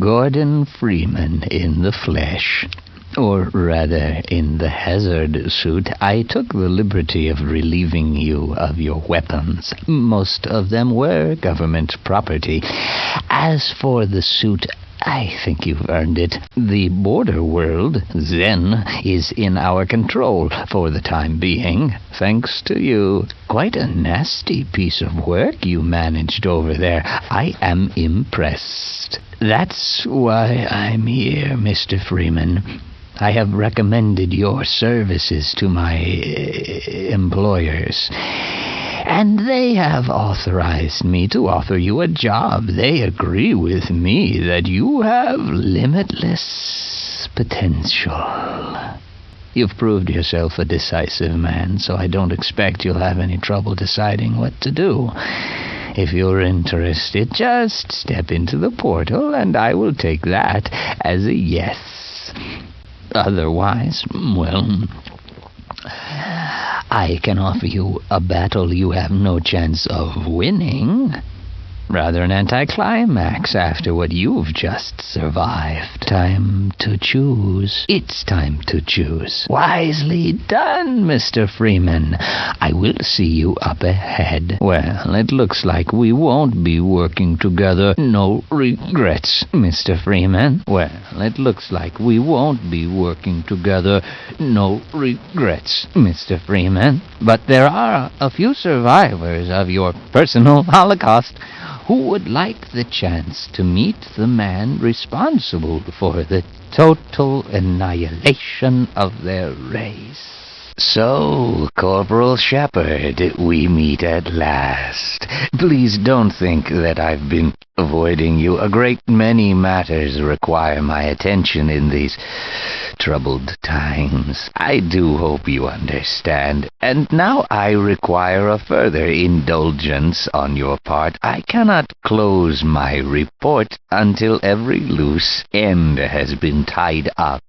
Gordon Freeman in the flesh. Or rather, in the hazard suit. I took the liberty of relieving you of your weapons. Most of them were government property. As for the suit, I think you've earned it. The border world, Zen, is in our control for the time being, thanks to you. Quite a nasty piece of work you managed over there. I am impressed. That's why I'm here, Mr. Freeman. I have recommended your services to my employers, and they have authorized me to offer you a job. They agree with me that you have limitless potential. You've proved yourself a decisive man, so I don't expect you'll have any trouble deciding what to do. If you're interested, just step into the portal, and I will take that as a yes. Otherwise, well, I can offer you a battle you have no chance of winning. Rather an anticlimax after what you've just survived. Time to choose. It's time to choose. Wisely done, Mr. Freeman. I will see you up ahead. Well, it looks like we won't be working together. No regrets, Mr. Freeman. Well, it looks like we won't be working together. No regrets, Mr. Freeman. But there are a few survivors of your personal Holocaust who would like the chance to meet the man responsible for the total annihilation of their race. So, Corporal Shepard, we meet at last. Please don't think that I've been avoiding you. A great many matters require my attention in these troubled times. I do hope you understand. And now I require a further indulgence on your part. I cannot close my report until every loose end has been tied up.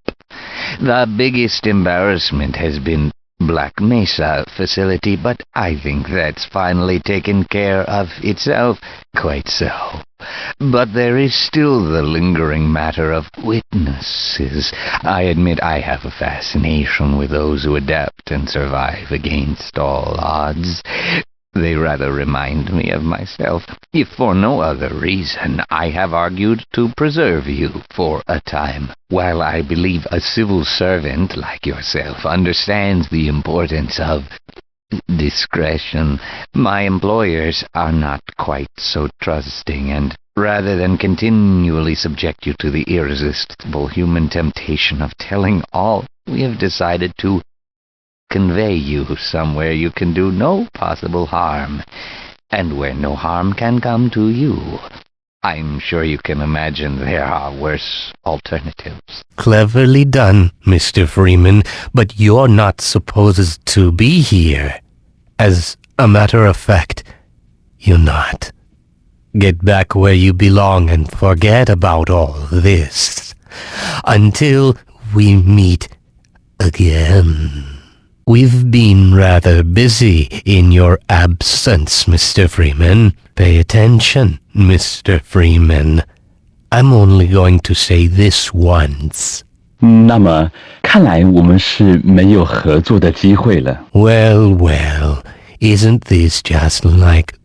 The biggest embarrassment has been Black Mesa facility, but I think that's finally taken care of itself. Quite so. But there is still the lingering matter of witnesses. I admit I have a fascination with those who adapt and survive against all odds. They rather remind me of myself. If for no other reason, I have argued to preserve you for a time. While I believe a civil servant like yourself understands the importance of discretion, my employers are not quite so trusting, and rather than continually subject you to the irresistible human temptation of telling all, we have decided to convey you somewhere you can do no possible harm, and where no harm can come to you. I'm sure you can imagine there are worse alternatives. Cleverly done, Mr. Freeman, but you're not supposed to be here. As a matter of fact, you're not. Get back where you belong and forget about all this. Until we meet again. We've been rather busy in your absence, Mr. Freeman. Pay attention, Mr. Freeman. I'm only going to say this once. 那么，看来我们是没有合作的机会了。Well, well, isn't this just like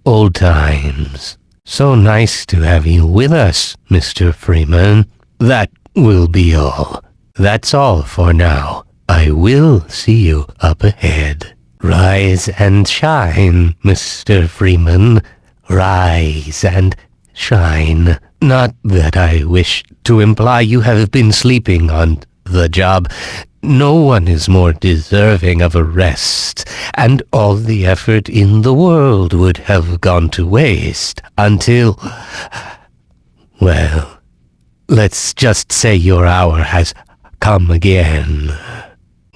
old times? So nice to have you with us, Mr. Freeman. That will be all. That's all for now. I will see you up ahead. Rise and shine, Mr. Freeman. Rise and shine. Not that I wish to imply you have been sleeping on the job. No one is more deserving of a rest, and all the effort in the world would have gone to waste until... Well, let's just say your hour has come again.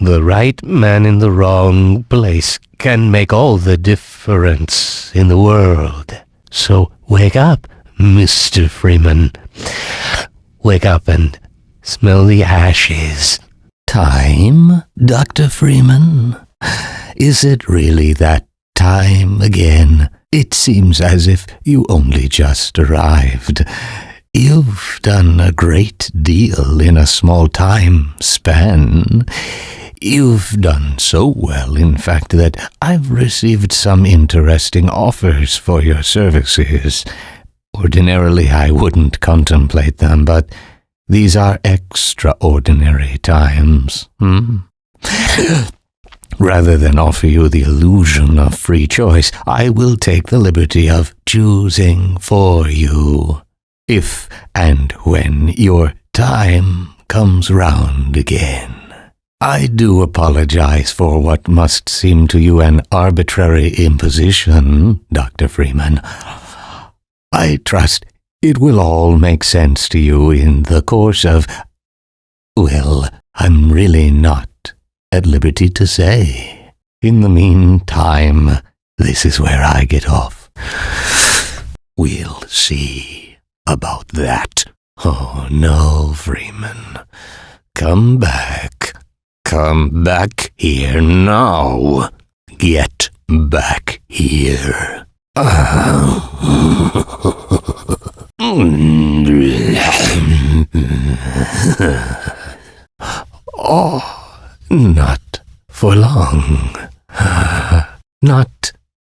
The right man in the wrong place can make all the difference in the world. So wake up, Mr. Freeman. Wake up and smell the ashes. Time, Dr. Freeman? Is it really that time again? It seems as if you only just arrived. You've done a great deal in a small time span. You've done so well, in fact, that I've received some interesting offers for your services. Ordinarily, I wouldn't contemplate them, but these are extraordinary times. Rather than offer you the illusion of free choice, I will take the liberty of choosing for you, if and when your time comes round again. I do apologize for what must seem to you an arbitrary imposition, Dr. Freeman. I trust it will all make sense to you in the course of... Well, I'm really not at liberty to say. In the meantime, this is where I get off. We'll see about that. Oh, no, Freeman. Come back. Come back here now. Get back here. Oh, not for long. Not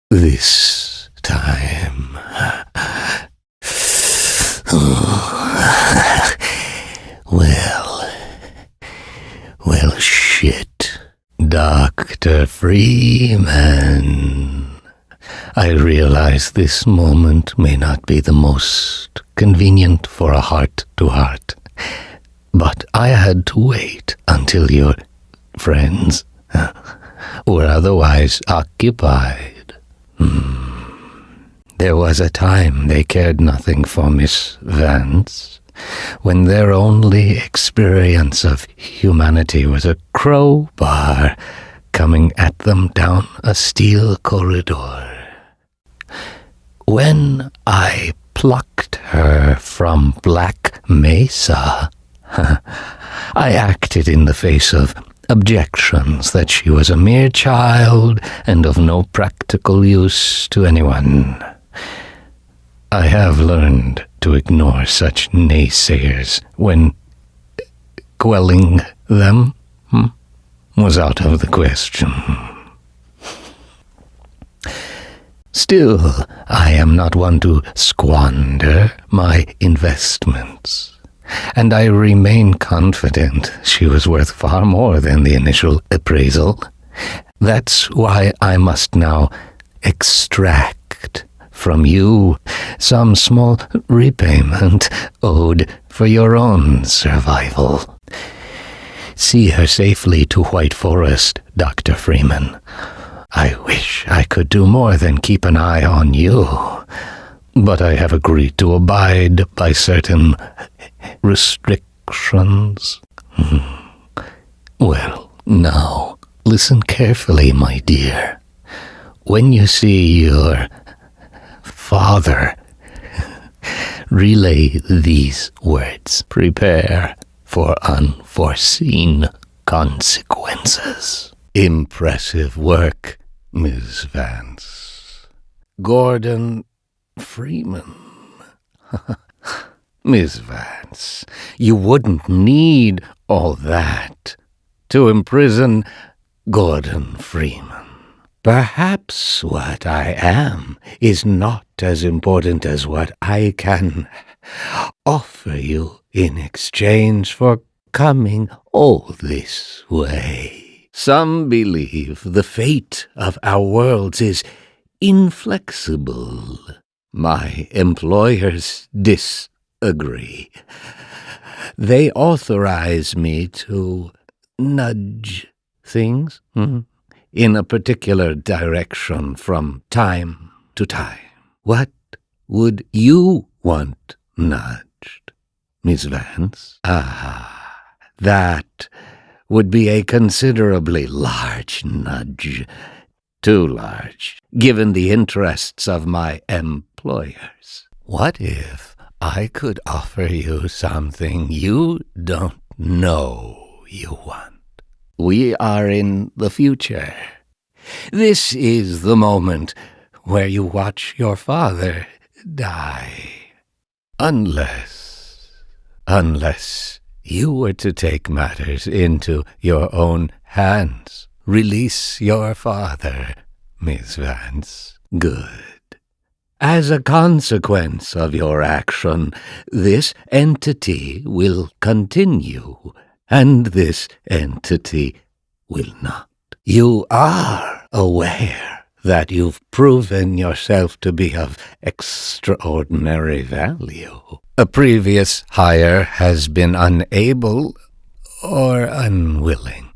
this time. Well, shit. Dr. Freeman. I realize this moment may not be the most convenient for a heart-to-heart, but I had to wait until your friends were otherwise occupied. There was a time they cared nothing for Miss Vance, when their only experience of humanity was a crowbar coming at them down a steel corridor. When I plucked her from Black Mesa, I acted in the face of objections that she was a mere child and of no practical use to anyone. I have learned to ignore such naysayers when quelling them was out of the question. Still, I am not one to squander my investments, and I remain confident she was worth far more than the initial appraisal. That's why I must now extract from you some small repayment owed for your own survival. See her safely to White Forest, Dr. Freeman. I wish I could do more than keep an eye on you, but I have agreed to abide by certain restrictions. Well, now, listen carefully, my dear. When you see your father, relay these words. Prepare for unforeseen consequences. Impressive work, Miss Vance. Gordon Freeman. Miss Vance, you wouldn't need all that to imprison Gordon Freeman. Perhaps what I am is not as important as what I can offer you in exchange for coming all this way. Some believe the fate of our worlds is inflexible. My employers disagree. They authorize me to nudge things in a particular direction from time to time. What would you want nudged, Miss Vance? That would be a considerably large nudge. Too large, given the interests of my employers. What if I could offer you something you don't know you want? We are in the future. This is the moment where you watch your father die. Unless unless you were to take matters into your own hands. Release your father, Miss Vance. Good. As a consequence of your action, this entity will continue, and this entity will not. You are aware that you've proven yourself to be of extraordinary value. A previous hire has been unable or unwilling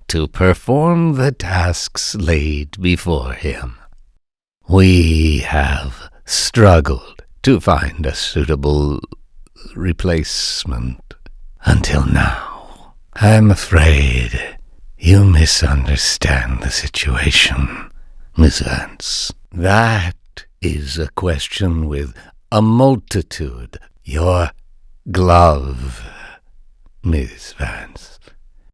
to perform the tasks laid before him. We have struggled to find a suitable replacement until now. I'm afraid you misunderstand the situation, Miss Vance. That is a question with a multitude. Your glove, Miss Vance.